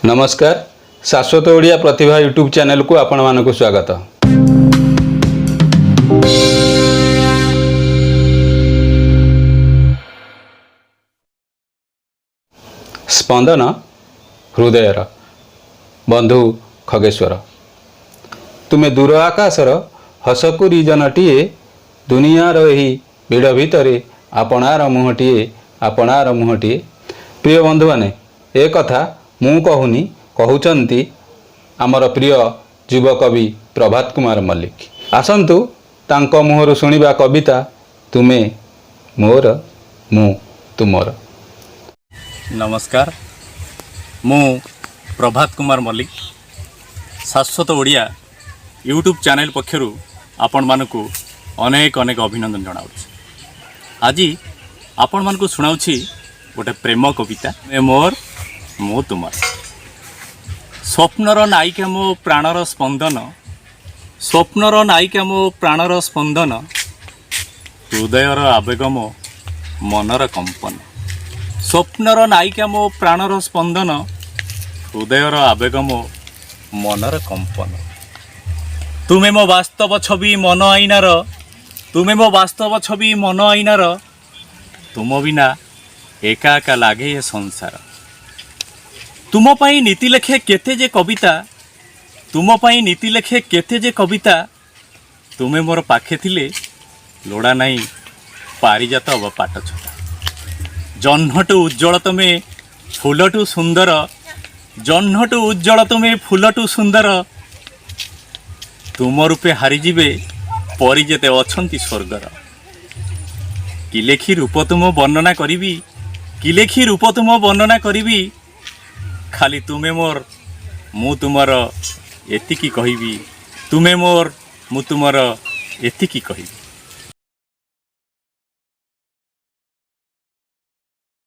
नमस्कार शाश्वत ओडिया प्रतिभा YouTube channel को आपण मानक स्वागत। स्पंदन हृदयर बंधु खगेश्वर तुमे दूर आकाशर हसकुरी जनटीए दुनियार एही भिड़ भितरे आपणार मुहटीए प्रिय बंधु माने ए कथा मु कहूनी कहउचंती आमर प्रिय युव कवि प्रभात कुमार मल्लिक। आसंतु तांको मुहरु सुनिबा कविता तुमे मोर मु तुमर। नमस्कार मु प्रभात कुमार मल्लिक शाश्वत ओडिया यूट्यूब चैनल पक्षरु आपण मानकु अनेक अनेक अभिनंदन जनाउछि। आज आपण मानकु सुनाउछि गोटे प्रेम कविता मे मोर मु तुमर। स्वप्नर नायिका मो प्राणर स्पंदन, स्वप्नर नायिका मो प्राणर स्पंदन, हृदयर आवेग मो मनर कंपन। स्वप्नर नायिका मो प्राणर स्पंदन, हृदयर आवेग मो मनर कंपन। तुमे मो वास्तव छवि मन आईनार, तुमे मो वास्तव छवि मन आईनार, तुम बिना एका एका लागे ये संसार। तुम पाई नीति लेखे केते जे कविता, तुम पाई नीति लेखे केते जे कविता, तुमे मोर पाखे थिले लोड़ा नहीं पारिजात अब पाट छटा। जह्नटू उज्जवल तुमे फूलटू सुंदर, जह्नटू उज्जवल तुमे फूलटू सुंदर, तुम रूपे हारिजिबे परि जेते अछंती स्वर्गर। कि लेखी रूप तुम वर्णना करिबी, कि लेखी रूप तुम वर्णना करिबी, खाली तुमे मोर मु तुमर एतिकी कहिबी, तुमे मोर मु तुमर एतिकी कहिबी।